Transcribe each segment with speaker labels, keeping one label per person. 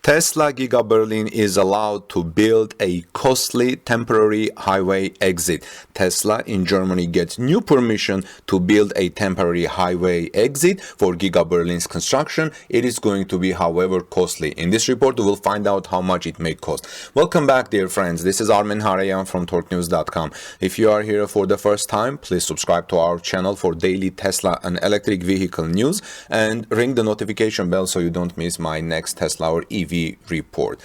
Speaker 1: Tesla Giga Berlin is allowed to build a costly temporary highway exit. Tesla in Germany gets new permission to build a temporary highway exit for Giga Berlin's construction. It is going to be, however, costly. In this report, we will find out how much it may cost. Welcome back, dear friends. This is Armen Harayan from torquenews.com. If you are here for the first time, please subscribe to our channel for daily Tesla and electric vehicle news and ring the notification bell so you don't miss my next Tesla or EV report.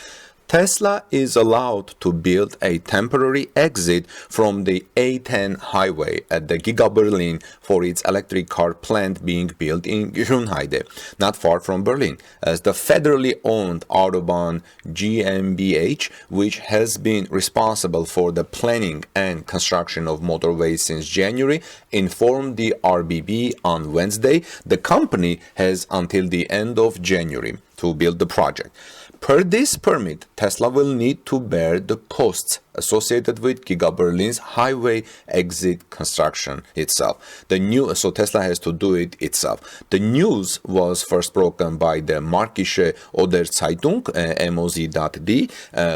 Speaker 1: Tesla is allowed to build a temporary exit from the A10 highway at the Giga Berlin for its electric car plant being built in Grünheide, not far from Berlin, as the federally owned Autobahn GmbH, which has been responsible for the planning and construction of motorways since January, informed the RBB on Wednesday. The company has until the end of January to build the project. Per this permit, Tesla will need to bear the costs associated with Giga Berlin's highway exit construction itself. So Tesla has to do it itself. The news was first broken by the Märkische Oderzeitung, MOZ.D.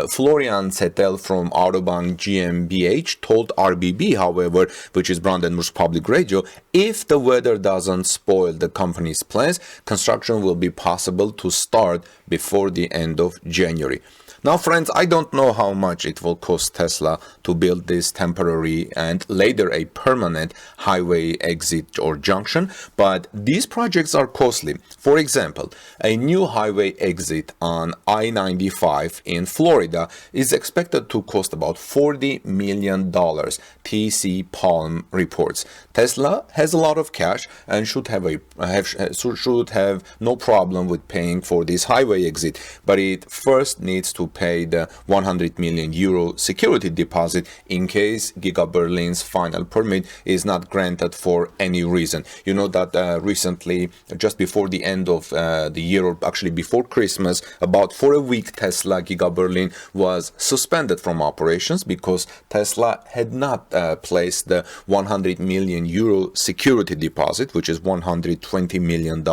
Speaker 1: Florian Zettel from Autobahn GmbH told RBB, however, which is Brandenburg's public radio, if the weather doesn't spoil the company's plans, construction will be possible to start before the end of January. Now, friends, I don't know how much it will cost Tesla to build this temporary and later a permanent highway exit or junction, but these projects are costly. For example, a new highway exit on I-95 in Florida is expected to cost about $40 million, TC Palm reports. Tesla has a lot of cash and should have no problem with paying for this highway exit, but it first needs to pay the 100 million euro security deposit in case Giga Berlin's final permit is not granted for any reason. You know that recently, just before the end of the year, or actually before Christmas, for a week, Tesla Giga Berlin was suspended from operations because Tesla had not placed the 100 million euro security deposit, which is $120 million,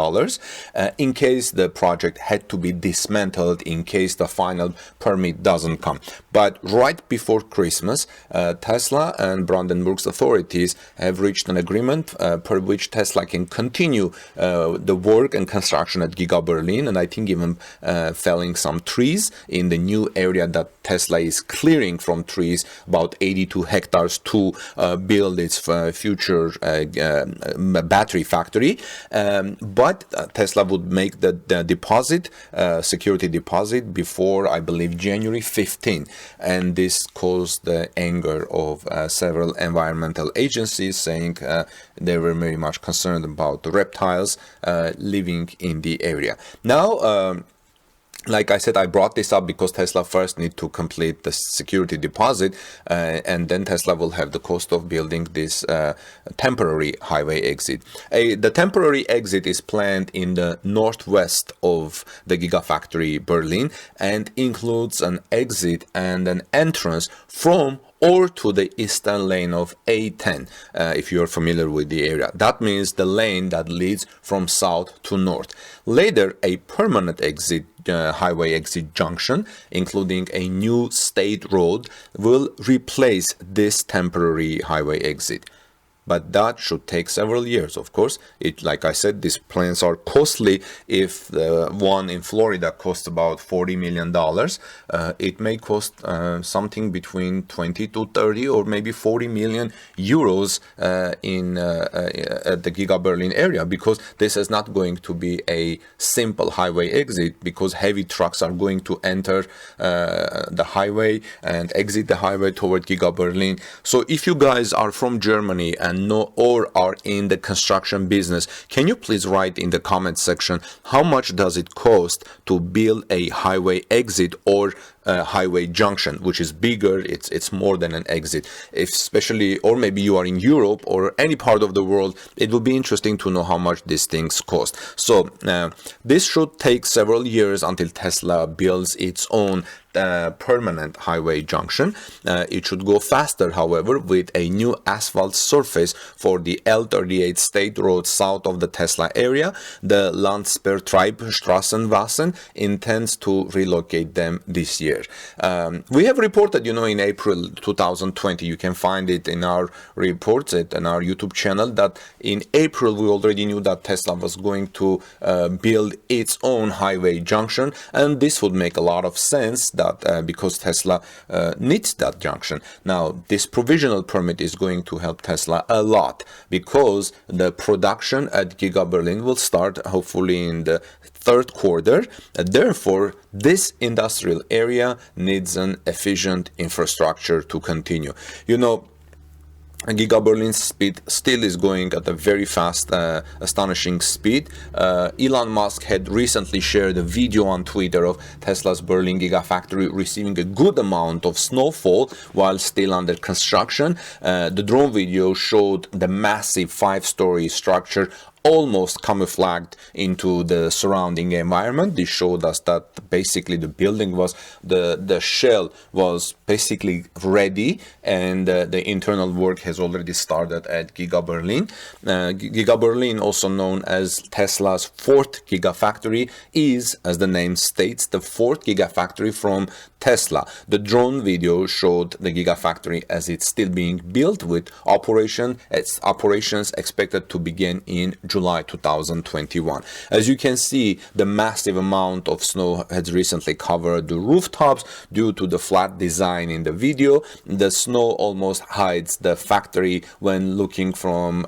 Speaker 1: in case the project had to be dismantled in case the final permit doesn't come. But right before Christmas, Tesla and Brandenburg's authorities have reached an agreement per which Tesla can continue the work and construction at Giga Berlin, and I think even felling some trees in the new area that Tesla is clearing from trees, about 82 hectares, to build its future battery factory. But Tesla would make the deposit, security deposit, before, I believe, January 15, and this caused the anger of several environmental agencies, saying they were very much concerned about the reptiles living in the area. Now, like I said, I brought this up because Tesla first need to complete the security deposit, and then Tesla will have the cost of building this temporary highway exit. The temporary exit is planned in the northwest of the Gigafactory Berlin and includes an exit and an entrance from or to the eastern lane of A10, if you're familiar with the area. That means the lane that leads from south to north. Later, a permanent exit, highway exit junction, including a new state road, will replace this temporary highway exit. But that should take several years, of course. Like I said, these plans are costly. If the one in Florida costs about $40 million, it may cost something between 20 to 30 or maybe 40 million euros at the Giga Berlin area, because this is not going to be a simple highway exit, because heavy trucks are going to enter the highway and exit the highway toward Giga Berlin. So if you guys are from Germany and know or are in the construction business, can you please write in the comment section how much does it cost to build a highway exit or highway junction, which is bigger, it's more than an exit. Especially, or maybe you are in Europe or any part of the world, it will be interesting to know how much these things cost. So this should take several years until Tesla builds its own permanent highway junction. It should go faster, however, with a new asphalt surface for the L38 state road south of the Tesla area. The Landsbergtreibstrassenwassen intends to relocate them this year. We have reported, in April 2020, you can find it in our reports in our YouTube channel, that in April we already knew that Tesla was going to build its own highway junction, and this would make a lot of sense that because Tesla needs that junction. Now, this provisional permit is going to help Tesla a lot because the production at Giga Berlin will start hopefully in the third quarter. Therefore, this industrial area needs an efficient infrastructure to continue. Giga Berlin's speed still is going at a very fast, astonishing speed. Elon Musk had recently shared a video on Twitter of Tesla's Berlin Gigafactory receiving a good amount of snowfall while still under construction. The drone video showed the massive 5-story structure almost camouflaged into the surrounding environment. This showed us that basically the building was, the shell was basically ready, and the internal work has already started at Giga Berlin. Giga Berlin, also known as Tesla's fourth Gigafactory, is, as the name states, the fourth Gigafactory from Tesla. The drone video showed the Gigafactory as it's still being built, with its operations expected to begin in July 2021. As you can see, the massive amount of snow has recently covered the rooftops due to the flat design in the video. The snow almost hides the factory when looking from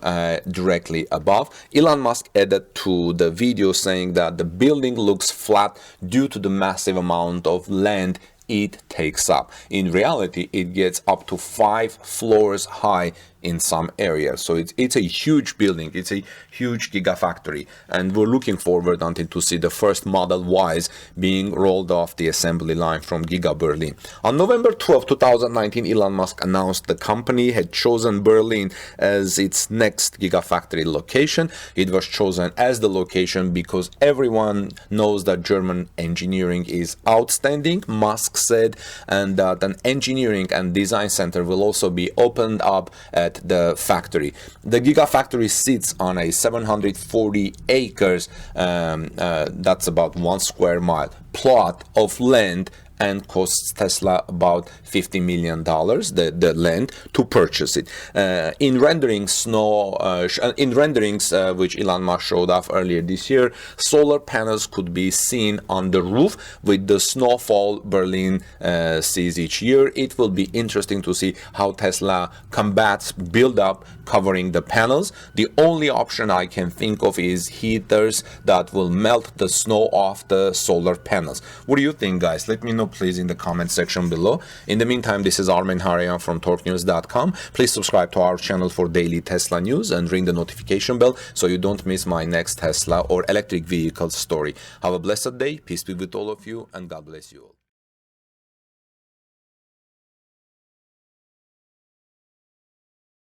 Speaker 1: directly above. Elon Musk added to the video saying that the building looks flat due to the massive amount of land it takes up. In reality, it gets up to 5 floors high in some areas. So it's a huge building. It's a huge gigafactory, and we're looking forward until to see the first Model Ys being rolled off the assembly line from Giga Berlin. On November 12, 2019, Elon Musk announced the company had chosen Berlin as its next gigafactory location. It was chosen as the location because everyone knows that German engineering is outstanding, Musk said, and that an engineering and design center will also be opened up at the factory. The Gigafactory sits on a 740 acres, that's about 1 square mile, plot of land, and costs Tesla about $50 million, the land, to purchase it. In renderings, which Elon Musk showed off earlier this year, solar panels could be seen on the roof with the snowfall Berlin sees each year. It will be interesting to see how Tesla combats build-up covering the panels. The only option I can think of is heaters that will melt the snow off the solar panels. What do you think, guys? Let me know please in the comment section below. In the meantime, this is Armen Harayan from torquenews.com. Please subscribe to our channel for daily Tesla news and ring the notification bell so you don't miss my next Tesla or electric vehicle story. Have a blessed day, peace be with all of you, and God bless you all.